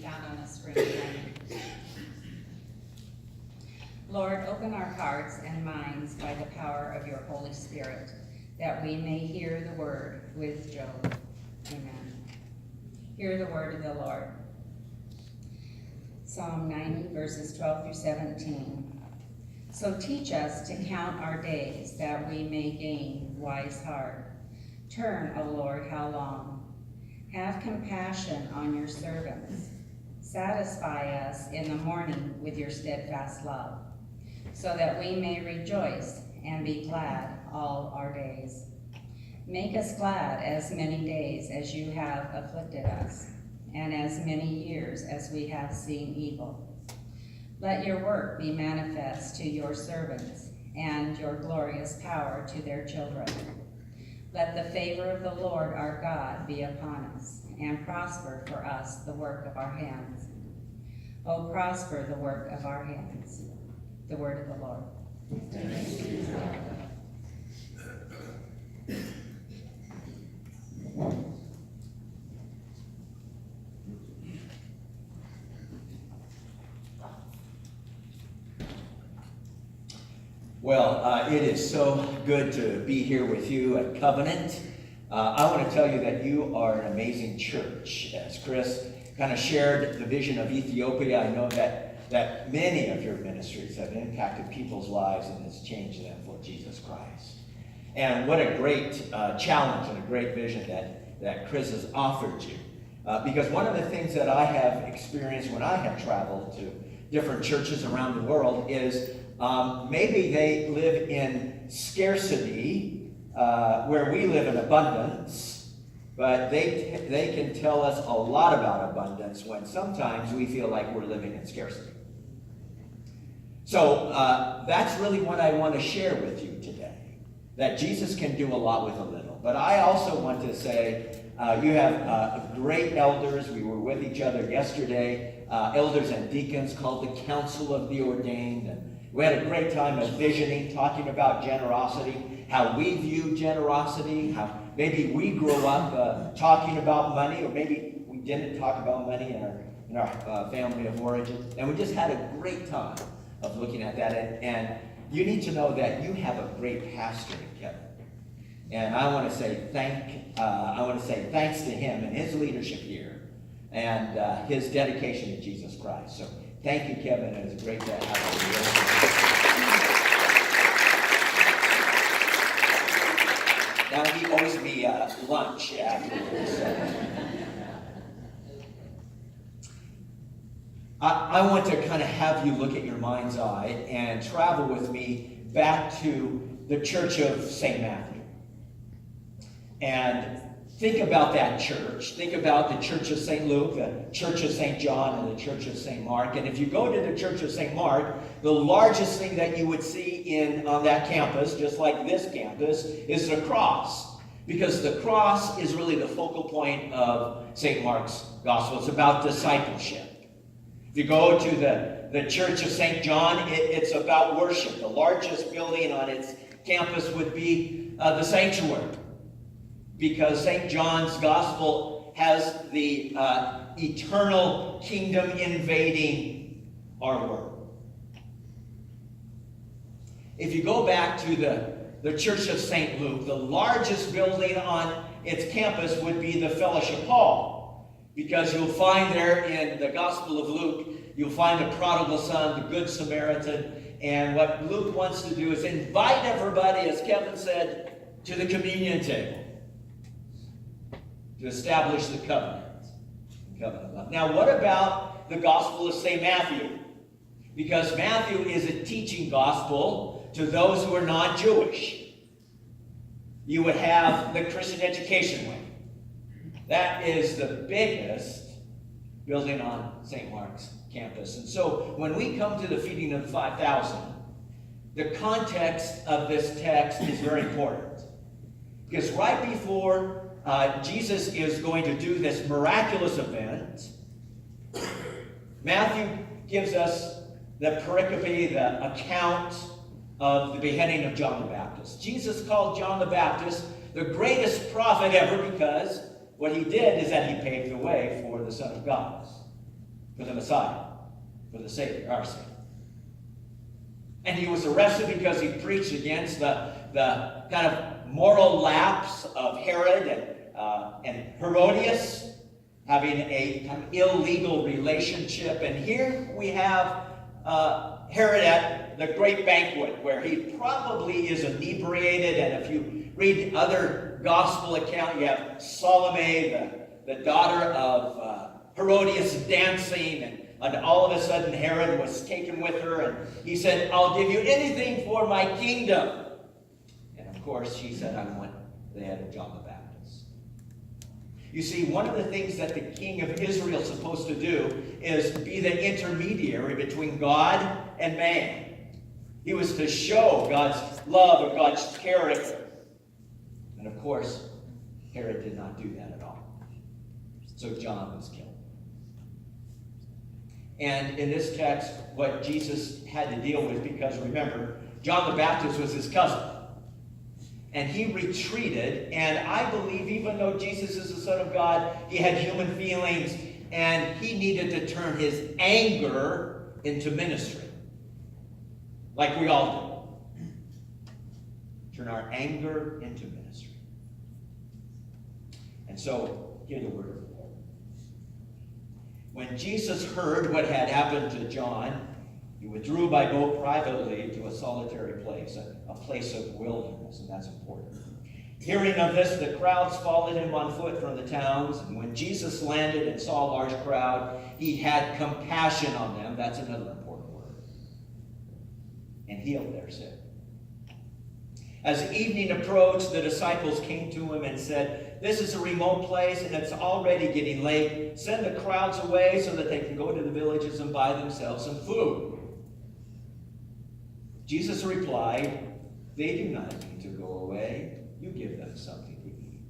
found on the screen. Lord, open our hearts and minds by the power of your Holy Spirit, that we may hear the word with Job. Amen. Hear the word of the Lord. Psalm 90, verses 12 through 17. So teach us to count our days, that we may gain wise heart. Turn, O Lord, how long? Have compassion on your servants. Satisfy us in the morning with your steadfast love, so that we may rejoice and be glad all our days. Make us glad as many days as you have afflicted us, and as many years as we have seen evil. Let your work be manifest to your servants, and your glorious power to their children. Let the favor of the Lord our God be upon us, and prosper for us the work of our hands. O prosper the work of our hands. The word of the Lord. Thanks be to God. Well, it is so good to be here with you at Covenant. I want to tell you that you are an amazing church. As Chris kind of shared the vision of Ethiopia, I know that many of your ministries have impacted people's lives and has changed them for Jesus Christ. And what a great challenge and a great vision that Chris has offered you. Because one of the things that I have experienced when I have traveled to different churches around the world is maybe they live in scarcity where we live in abundance, but they can tell us a lot about abundance when sometimes we feel like we're living in scarcity. So that's really what I want to share with you today, that Jesus can do a lot with a little. But I also want to say you have great elders. We were with each other yesterday, elders and deacons called the Council of the Ordained. And we had a great time of visioning, talking about generosity, how we view generosity, how maybe we grew up talking about money, or maybe we didn't talk about money in our family of origin. And we just had a great time of looking at that. And you need to know that you have a great pastor in Kevin. And I want to say thanks to him and his leadership here and his dedication to Jesus Christ. So thank you, Kevin. It was great to have you. Now he owes me lunch afterwards. I want to kind of have you look at your mind's eye and travel with me back to the Church of St. Matthew. And think about that church. Think about the Church of St. Luke, the Church of St. John, and the Church of St. Mark. And if you go to the Church of St. Mark, the largest thing that you would see on that campus, just like this campus, is the cross. Because the cross is really the focal point of St. Mark's gospel. It's about discipleship. If you go to the Church of St. John, it's about worship. The largest building on its campus would be the sanctuary, because St. John's gospel has the eternal kingdom invading our world. If you go back to the Church of St. Luke, the largest building on its campus would be the Fellowship Hall. Because you'll find there in the Gospel of Luke, you'll find the prodigal son, the good Samaritan, and what Luke wants to do is invite everybody, as Kevin said, to the communion table to establish the covenant. Now, what about the Gospel of St. Matthew? Because Matthew is a teaching gospel to those who are non-Jewish. You would have the Christian education wing. That is the biggest building on St. Mark's campus. And so when we come to the feeding of the 5,000, the context of this text is very important. Because right before Jesus is going to do this miraculous event, Matthew gives us the pericope, the account of the beheading of John the Baptist. Jesus called John the Baptist the greatest prophet ever, because what he did is that he paved the way for the Son of God. for the Messiah, for the Savior, our Savior. And he was arrested because he preached against the kind of moral lapse of Herod and Herodias, having a kind of illegal relationship. And here we have Herod at the great banquet where he probably is inebriated. And if you read other gospel account, you have Salome, the daughter of Herodias, dancing, and all of a sudden Herod was taken with her, and he said, "I'll give you anything for my kingdom." And of course she said, "I want the head of John the Baptist." You see, one of the things that the king of Israel is supposed to do is be the intermediary between God and man. He was to show God's love and God's character. And of course, Herod did not do that at all. So John was killed. And in this text, what Jesus had to deal with, because remember, John the Baptist was his cousin. And he retreated, and I believe even though Jesus is the Son of God, he had human feelings, and he needed to turn his anger into ministry. Like we all do. Turn our anger into ministry. And so, hear the word of the Lord. When Jesus heard what had happened to John, he withdrew by boat privately to a solitary place, a place of wilderness, and that's important. Hearing of this, the crowds followed him on foot from the towns, and when Jesus landed and saw a large crowd, he had compassion on them. That's another important word. And healed their sick. As evening approached, the disciples came to him and said, "This is a remote place, and it's already getting late. Send the crowds away so that they can go to the villages and buy themselves some food." Jesus replied, "They do not need to go away. You give them something to eat."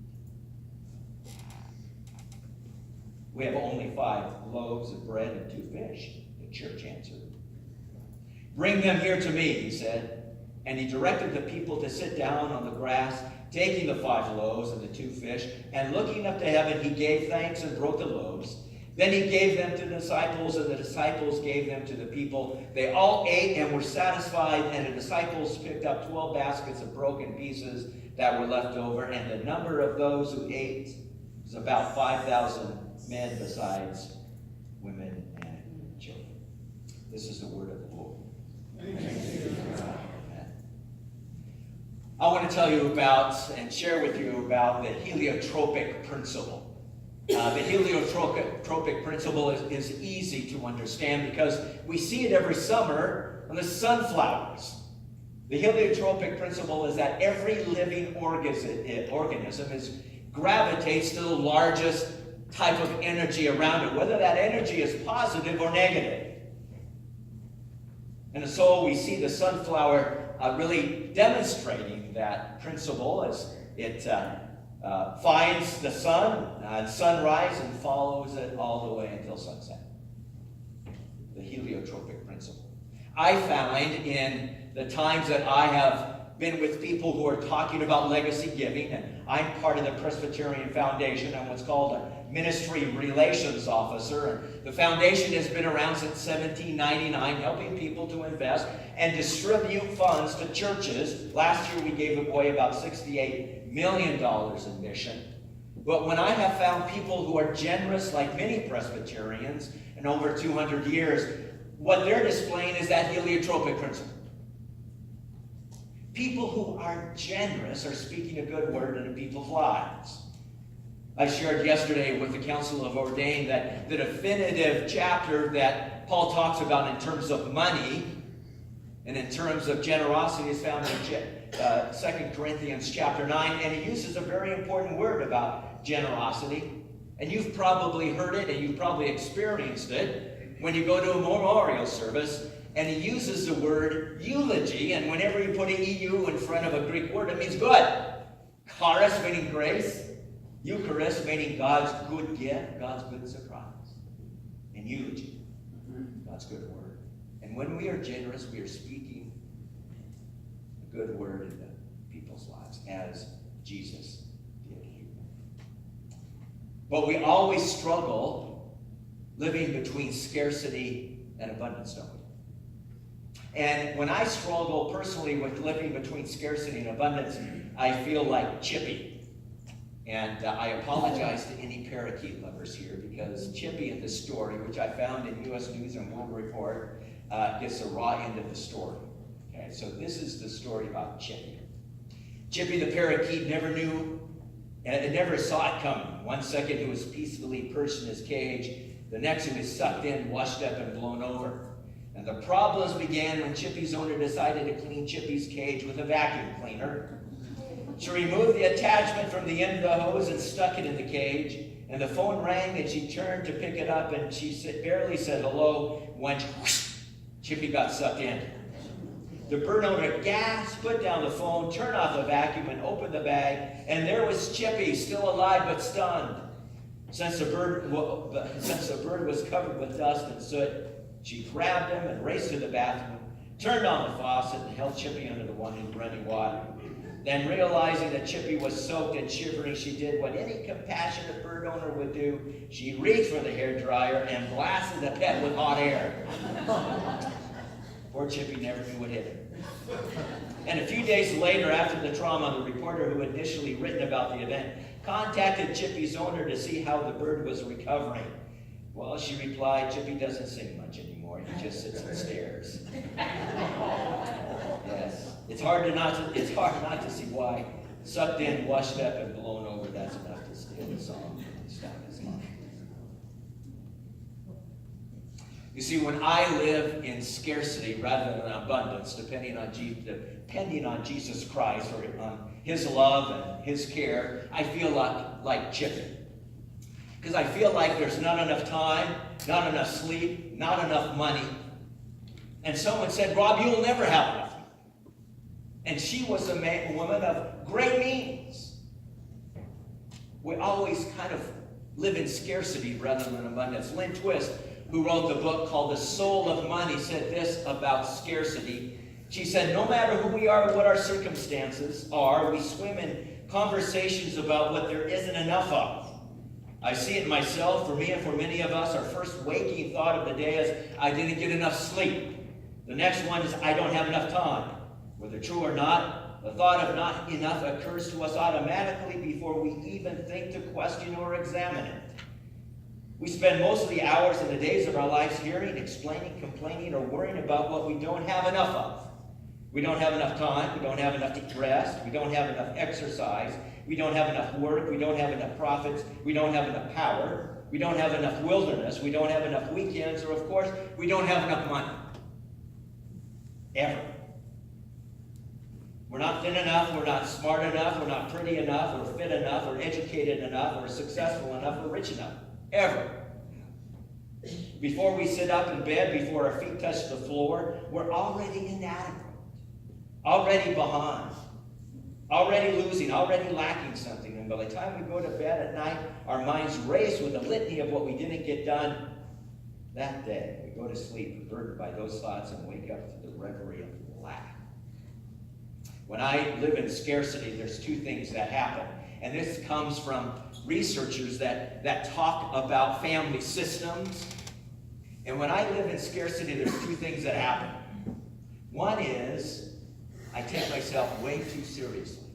"We have only 5 loaves of bread and 2 fish," the church answered. "Bring them here to me," he said. And he directed the people to sit down on the grass, taking the 5 loaves and the 2 fish, and looking up to heaven, he gave thanks and broke the loaves. Then he gave them to the disciples, and the disciples gave them to the people. They all ate and were satisfied, and the disciples picked up 12 baskets of broken pieces that were left over, and the number of those who ate was about 5,000 men, besides women and children. This is the word of the Lord. I want to tell you about and share with you about the heliotropic principle. The heliotropic principle is easy to understand because we see it every summer on the sunflowers. The heliotropic principle is that every living organism gravitates to the largest type of energy around it, whether that energy is positive or negative. And so we see the sunflower really demonstrating that principle as it finds the sun at sunrise and follows it all the way until sunset. The heliotropic principle. I find in the times that I have been with people who are talking about legacy giving, and I'm part of the Presbyterian Foundation. I'm what's called a ministry relations officer. And the foundation has been around since 1799, helping people to invest and distribute funds to churches. Last year we gave away about $68 million in mission. But when I have found people who are generous, like many Presbyterians, in over 200 years, what they're displaying is that heliotropic principle. People who are generous are speaking a good word into people's lives. I shared yesterday with the Council of Ordained that the definitive chapter that Paul talks about in terms of money and in terms of generosity is found in 2 Corinthians chapter 9, and he uses a very important word about generosity. And you've probably heard it and you've probably experienced it when you go to a memorial service. And he uses the word eulogy, and whenever you put an EU in front of a Greek word, it means good. Charis meaning grace, Eucharist meaning God's good gift, God's good surprise. And eulogy, God's good word. And when we are generous, we are speaking a good word into people's lives, as Jesus did. But we always struggle living between scarcity and abundance, don't we? And when I struggle personally with living between scarcity and abundance, I feel like Chippy. And I apologize to any parakeet lovers here, because Chippy in the story, which I found in U.S. News and World Report, gets a raw end of the story. Okay, so this is the story about Chippy. Chippy the parakeet never knew, and never saw it coming. One second he was peacefully perched in his cage. The next he was sucked in, washed up, and blown over. And the problems began when Chippy's owner decided to clean Chippy's cage with a vacuum cleaner. She removed the attachment from the end of the hose and stuck it in the cage. And the phone rang, and she turned to pick it up, and she barely said hello when whoosh, Chippy got sucked in. The bird owner gasped, put down the phone, turned off the vacuum, and opened the bag. And there was Chippy, still alive but stunned. Since the bird was covered with dust and soot, she grabbed him and raced to the bathroom, turned on the faucet, and held Chippy under the running water. Then, realizing that Chippy was soaked and shivering, she did what any compassionate bird owner would do. She reached for the hairdryer and blasted the pet with hot air. Poor Chippy never knew what hit him. And a few days later, after the trauma, the reporter who had initially written about the event contacted Chippy's owner to see how the bird was recovering. Well, she replied, Chippy doesn't sing much anymore. He just sits and stares. Yes. It's hard not to see why. Sucked in, washed up, and blown over, that's enough to steal the song. Stop his life. You see, when I live in scarcity rather than abundance, depending on Jesus Christ or on his love and his care, I feel like Chippy. Because I feel like there's not enough time, not enough sleep, not enough money. And someone said, Rob, you'll never have enough money. And she was a woman of great means. We always kind of live in scarcity rather than abundance. Lynn Twist, who wrote the book called The Soul of Money, said this about scarcity. She said, no matter who we are or what our circumstances are, we swim in conversations about what there isn't enough of. I see it myself. For me and for many of us, our first waking thought of the day is, I didn't get enough sleep. The next one is, I don't have enough time. Whether true or not, the thought of not enough occurs to us automatically before we even think to question or examine it. We spend most of the hours and the days of our lives hearing, explaining, complaining, or worrying about what we don't have enough of. We don't have enough time. We don't have enough to rest. We don't have enough exercise. We don't have enough work. We don't have enough profits. We don't have enough power. We don't have enough wilderness. We don't have enough weekends. Or, of course, we don't have enough money. Ever. We're not thin enough. We're not smart enough. We're not pretty enough. We're fit enough. We're educated enough. We're successful enough. We're rich enough. Ever. Before we sit up in bed, before our feet touch the floor, we're already inadequate. Already behind. Already losing. Already lacking something. And by the time we go to bed at night, our minds race with a litany of what we didn't get done that day. We go to sleep burdened by those thoughts and wake up to the reverie of lack. When I live in scarcity, there's two things that happen. And this comes from researchers that talk about family systems. And when I live in scarcity, there's two things that happen. One is, I take myself way too seriously.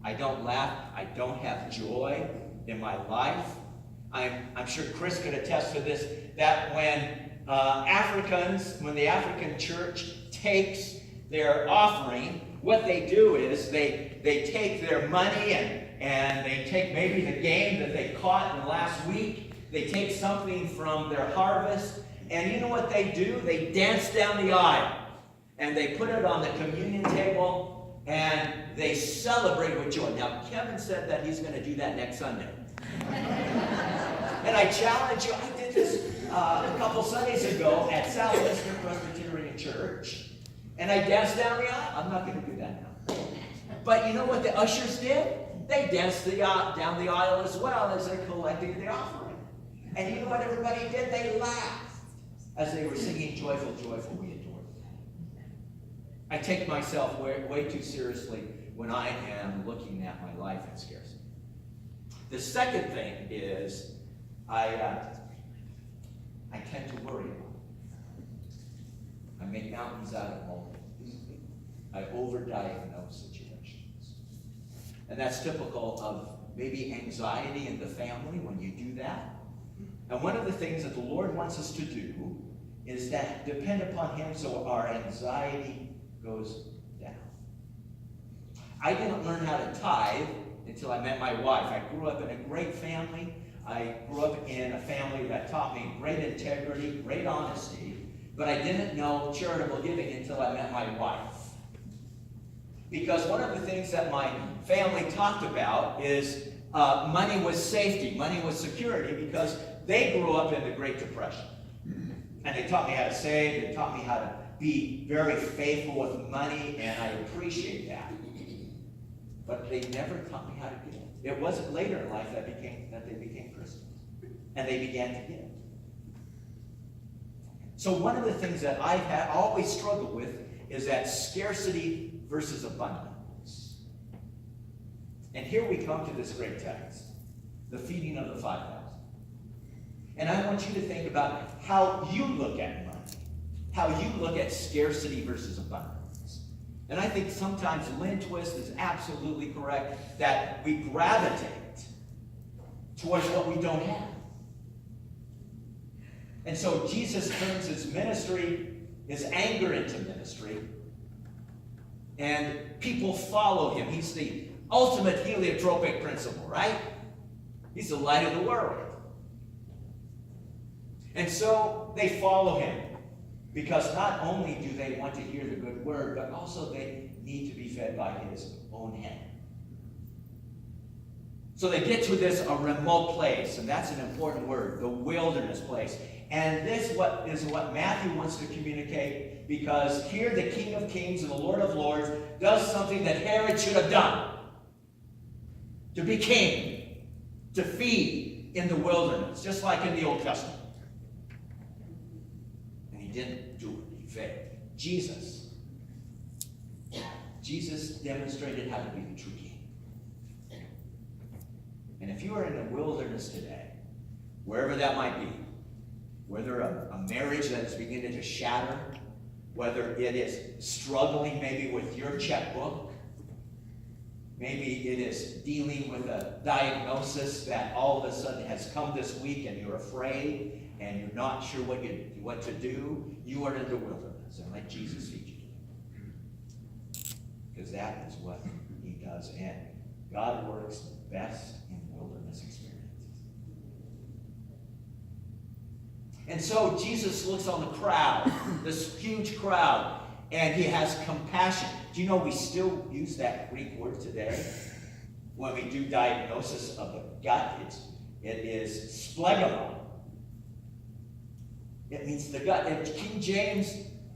I don't laugh. I don't have joy in my life. I'm sure Chris could attest to this, that when the African church takes their offering, what they do is they take their money and they take maybe the game that they caught in the last week. They take something from their harvest, and you know what they do? They dance down the aisle, and they put it on the communion table, and they celebrate with joy. Now, Kevin said that he's going to do that next Sunday. And I challenge you, I did this a couple Sundays ago at Southwestern Presbyterian Church, and I danced down the aisle. I'm not going to do that now. But you know what the ushers did? They danced down the aisle as well as they collected the offering. And you know what everybody did? They laughed as they were singing Joyful, Joyful, We Adore Thee. I take myself way too seriously when I am looking at my life in scarcity. The second thing is I make mountains out of molehills. I overdiagnose situations. And that's typical of maybe anxiety in the family when you do that. And one of the things that the Lord wants us to do is that depend upon Him so our anxiety goes down. I didn't learn how to tithe until I met my wife. I grew up in a great family. I grew up in a family that taught me great integrity, great honesty, but I didn't know charitable giving until I met my wife. Because one of the things that my family talked about is money was safety, money was security, because they grew up in the Great Depression. And they taught me how to save, they taught me how to be very faithful with money, and I appreciate that. But they never taught me how to give. It wasn't later in life that they became Christians. And they began to give. So one of the things that I've always struggled with is that scarcity versus abundance. And here we come to this great text, the feeding of the 5,000. And I want you to think about how you look at money, how you look at scarcity versus abundance. And I think sometimes Lynn Twist is absolutely correct that we gravitate towards what we don't have. And so Jesus turns his ministry, his anger into ministry, and people follow him. He's the ultimate heliotropic principle, right? He's the light of the world. And so they follow him because not only do they want to hear the good word, but also they need to be fed by his own hand. So they get to this a remote place, and that's an important word, the wilderness place. And this is what Matthew wants to communicate, because here the King of Kings and the Lord of Lords does something that Herod should have done. To be king, to feed in the wilderness, just like in the Old Testament. And he didn't do it, he failed. Jesus demonstrated how to be the true king. And if you are in the wilderness today, wherever that might be, whether a marriage that is beginning to shatter, whether it is struggling maybe with your checkbook, maybe it is dealing with a diagnosis that all of a sudden has come this week and you're afraid and you're not sure what to do, you are in the wilderness and let Jesus feed you. Because that is what he does. And God works best in wilderness experiences. And so Jesus looks on the crowd, this huge crowd, and he has compassion. Do you know we still use that Greek word today? When we do diagnosis of the gut, it is splegomon. It means the gut. And King James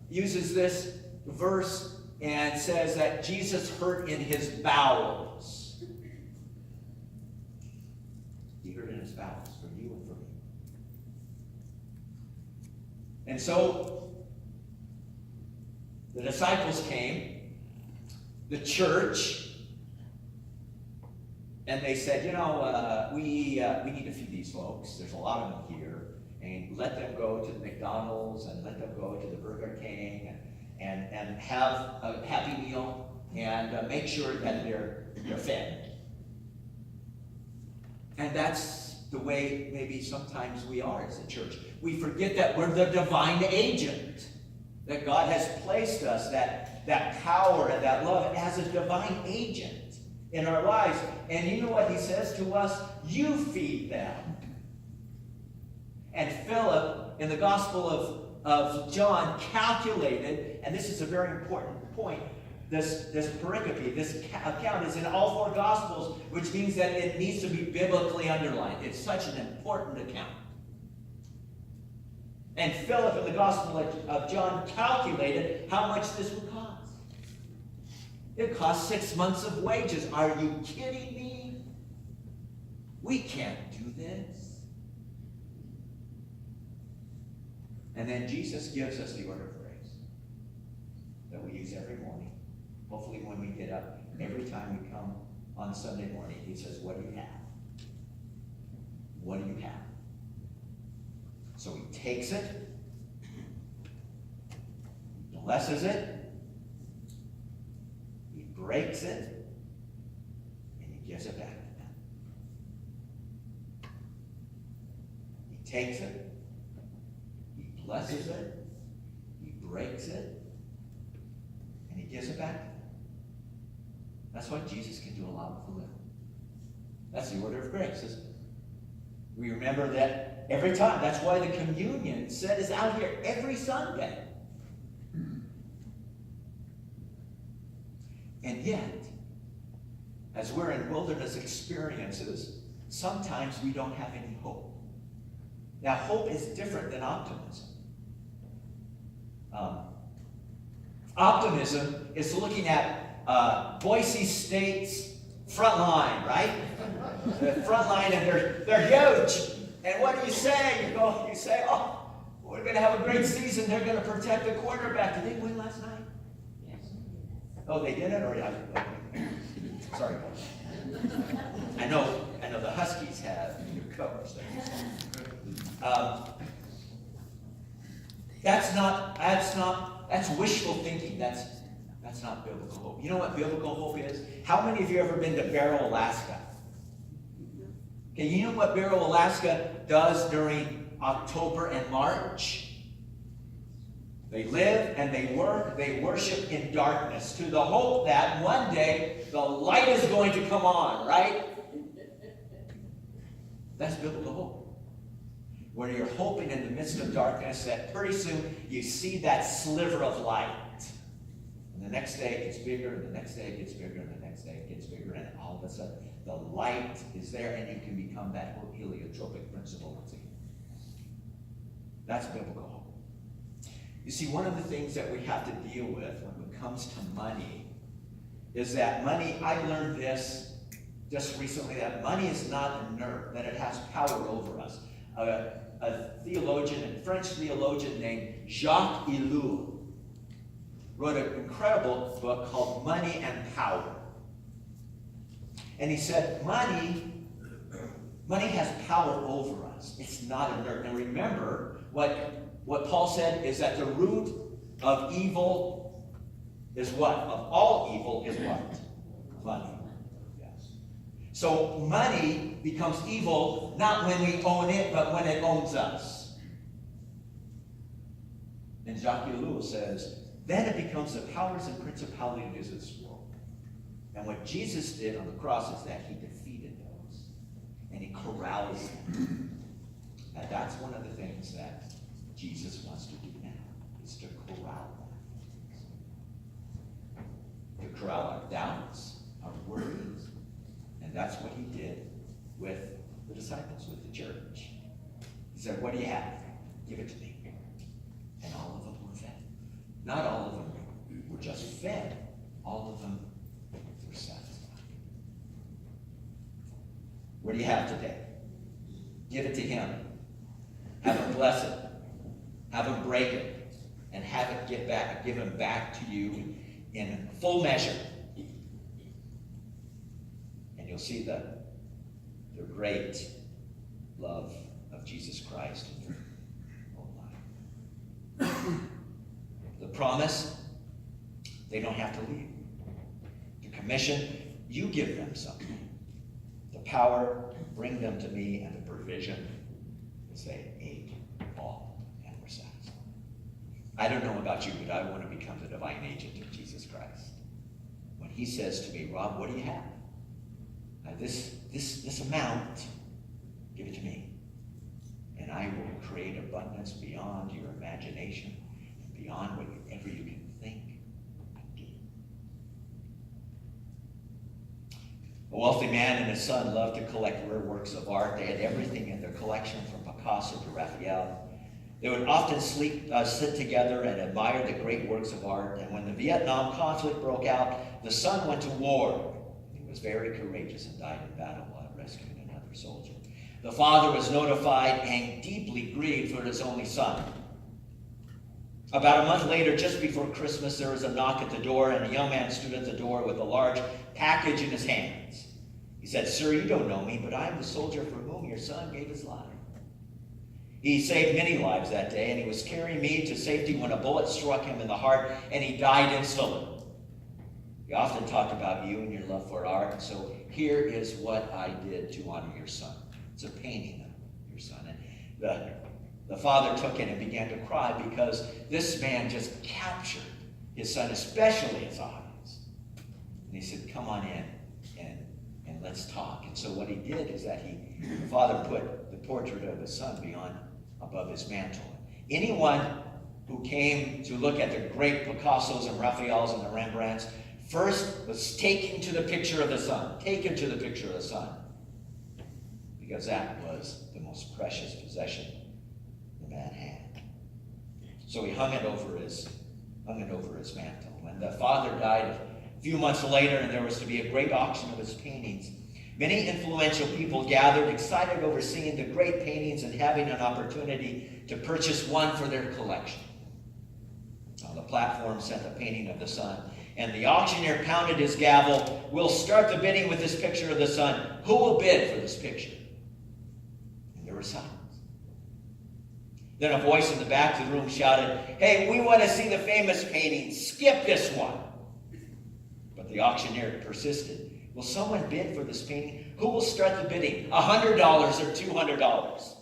uses this verse and says that Jesus hurt in his bowels. He hurt in his bowels for you and for me. And so the disciples came, the church, and they said, we need to feed these folks. There's a lot of them here. And let them go to the McDonald's and let them go to the Burger King and have a happy meal and make sure that they're fed. And that's the way maybe sometimes we are as a church. We forget that we're the divine agent, that God has placed us, that power and that love as a divine agent in our lives. And you know what he says to us? You feed them. And Philip, in the Gospel of John, calculated, and this is a very important point, this pericope, this account is in all 4 Gospels, which means that it needs to be biblically underlined. It's such an important account. And Philip, in the Gospel of John, calculated how much this would cost. It cost 6 months of wages. Are you kidding me? We can't do this. And then Jesus gives us the order of grace that we use every morning. Hopefully when we get up, every time we come on Sunday morning, he says, what do you have? What do you have? So he takes it. We don't blesses it, he breaks it, and he gives it back to them. He takes it, he blesses it, he breaks it, and he gives it back to them. That's why Jesus can do a lot with a little. That's the order of grace, isn't it? We remember that every time. That's why the communion set is out here every Sunday. And yet, as we're in wilderness experiences, sometimes we don't have any hope. Now, hope is different than optimism. Optimism is looking at Boise State's front line, right? The front line, and they're huge. And what do you say? You say, oh, we're going to have a great season. They're going to protect the quarterback. Did they win last night? Yes. Oh, they did it? Or yeah. Sorry. I know the Huskies have new coach. That's wishful thinking. That's not biblical hope. You know what biblical hope is? How many of you have ever been to Barrow, Alaska? Okay, you know what Barrow, Alaska does during October and March? They live and they work, they worship in darkness to the hope that one day the light is going to come on, right? That's biblical hope. Where you're hoping in the midst of darkness that pretty soon you see that sliver of light. And the next day it gets bigger, and the next day it gets bigger, and the next day it gets bigger, and all of a sudden the light is there, and you can become that heliotropic principle once again. That's biblical hope. You see, one of the things that we have to deal with when it comes to money is that money, I learned this just recently, that money is not inert, that it has power over us. A theologian, a French theologian named Jacques Ellul, wrote an incredible book called Money and Power. And he said, money has power over us. It's not inert. And remember, what Paul said is that the root of evil is what? Of all evil is what? Money. Yes. So money becomes evil not when we own it, but when it owns us. And Jacques Ellul says, then it becomes the powers and principalities of this world. And what Jesus did on the cross is that he defeated those. And he corrals them. And that's one of the things that Jesus wants to do now, is to corral them. To corral our doubts, our worries. And that's what he did with the disciples, with the church. He said, what do you have? Give it to me. And all of them were fed. Not all of them were just fed. All of them were satisfied. What do you have today? Give it to him. Have him bless it. Have him break it. And have it give him back to you in full measure. And you'll see the great love of Jesus Christ in your own life. The promise, they don't have to leave. The commission, you give them something. The power, bring them to me, and the provision, is they ate all and were satisfied. I don't know about you, but I want to become the divine agent of Jesus Christ. When he says to me, Rob, what do you have? This amount, give it to me. And I will create abundance beyond your imagination, beyond whatever you can think and do. A wealthy man and his son loved to collect rare works of art. They had everything in their collection, from Picasso to Raphael. They would often sit together and admire the great works of art. And when the Vietnam conflict broke out, the son went to war. He was very courageous and died in battle while rescuing another soldier. The father was notified and deeply grieved for his only son. About a month later, just before Christmas, there was a knock at the door, and a young man stood at the door with a large package in his hands. He said, "Sir, you don't know me, but I am the soldier for whom your son gave his life." He saved many lives that day, and he was carrying me to safety when a bullet struck him in the heart, and he died instantly. We often talk about you and your love for art, and so here is what I did to honor your son. It's a painting of your son. And the father took it and began to cry because this man just captured his son, especially his eyes. And he said, come on in and let's talk. And so what he did is that the father put the portrait of his son above his mantle. Anyone who came to look at the great Picassos and Raphaels and the Rembrandts first was taken to the picture of the son. Taken to the picture of the son. Because that was the most precious possession the man had. So he hung it over his mantle. When the father died a few months later, and there was to be a great auction of his paintings, many influential people gathered, excited over seeing the great paintings and having an opportunity to purchase one for their collection. On the platform sent a painting of the son, and the auctioneer pounded his gavel. We'll start the bidding with this picture of the son. Who will bid for this picture? And there was silence. Then a voice in the back of the room shouted, hey, we want to see the famous painting. Skip this one. But the auctioneer persisted. Will someone bid for this painting? Who will start the bidding? $100 or $200?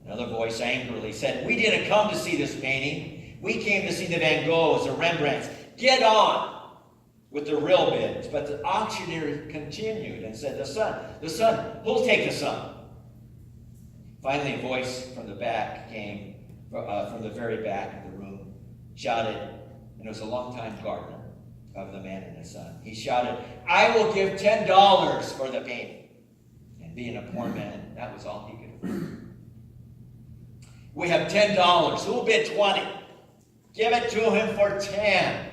Another voice angrily said, we didn't come to see this painting. We came to see the Van Goghs or Rembrandts. Get on with the real bids. But the auctioneer continued and said, the son, who'll take the son? Finally, a voice from the back came, from the very back of the room, shouted, and it was a longtime gardener of the man and his son. He shouted, I will give $10 for the painting. And being a poor man, that was all he could afford. We have $10. Who will bid 20? Give it to him for 10.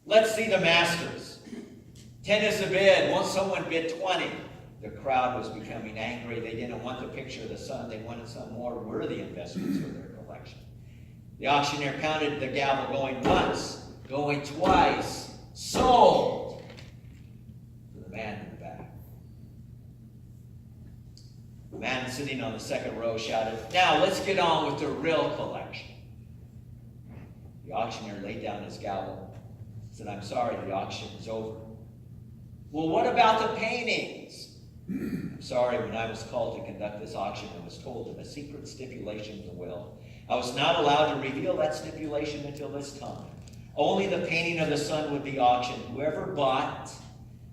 Let's see the masters. 10 is the bid. Won't someone bid 20? The crowd was becoming angry. They didn't want the picture of the son. They wanted some more worthy investments for their collection. The auctioneer pounded the gavel, going once, going twice. Sold! To the man in the back. The man sitting on the second row shouted, now let's get on with the real collection. The auctioneer laid down his gavel, said, I'm sorry, the auction is over. Well, what about the paintings? I'm sorry, when I was called to conduct this auction, I was told of a secret stipulation in the will. I was not allowed to reveal that stipulation until this time. Only the painting of the son would be auctioned. Whoever bought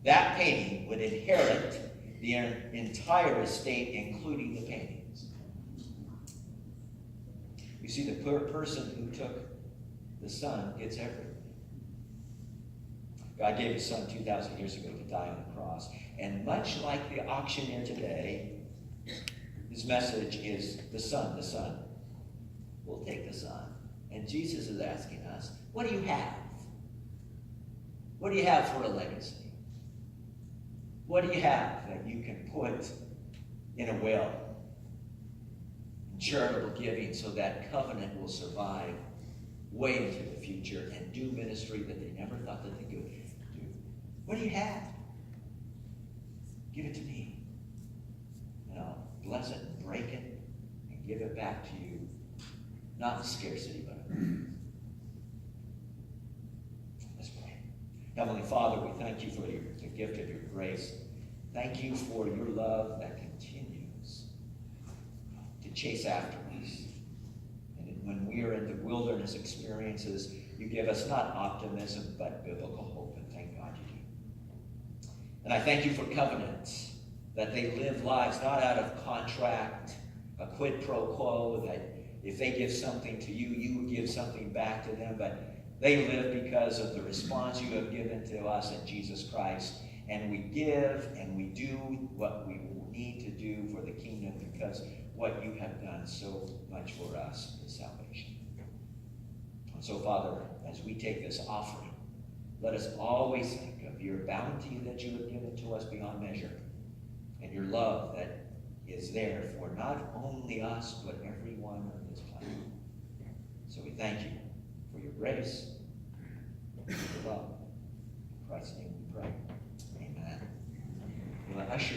that painting would inherit the entire estate, including the paintings. You see, the person who took the son gets everything. God gave his son 2,000 years ago to die on the cross. And much like the auctioneer today, his message is the son, the son. We'll take the son. And Jesus is asking us, what do you have? What do you have for a legacy? What do you have that you can put in a will? Charitable giving so that covenant will survive way into the future and do ministry that they never thought that they could do. What do you have? Give it to me. And I'll bless it and break it and give it back to you. Not in scarcity, but in let's pray. Heavenly Father, we thank you for the gift of your grace. Thank you for your love that continues to chase after us. And when we are in the wilderness experiences, you give us not optimism, but biblical hope. And thank God you do. And I thank you for covenants, that they live lives not out of contract, a quid pro quo, that if they give something to you, you give something back to them, but they live because of the response you have given to us in Jesus Christ. And we give and we do what we need to do for the kingdom because what you have done so much for us is salvation. And so, Father, as we take this offering, let us always think of your bounty that you have given to us beyond measure and your love that is there for not only us, but everyone on this planet. So we thank you for your grace, for your love. In Christ's name we pray. Amen. Well, usher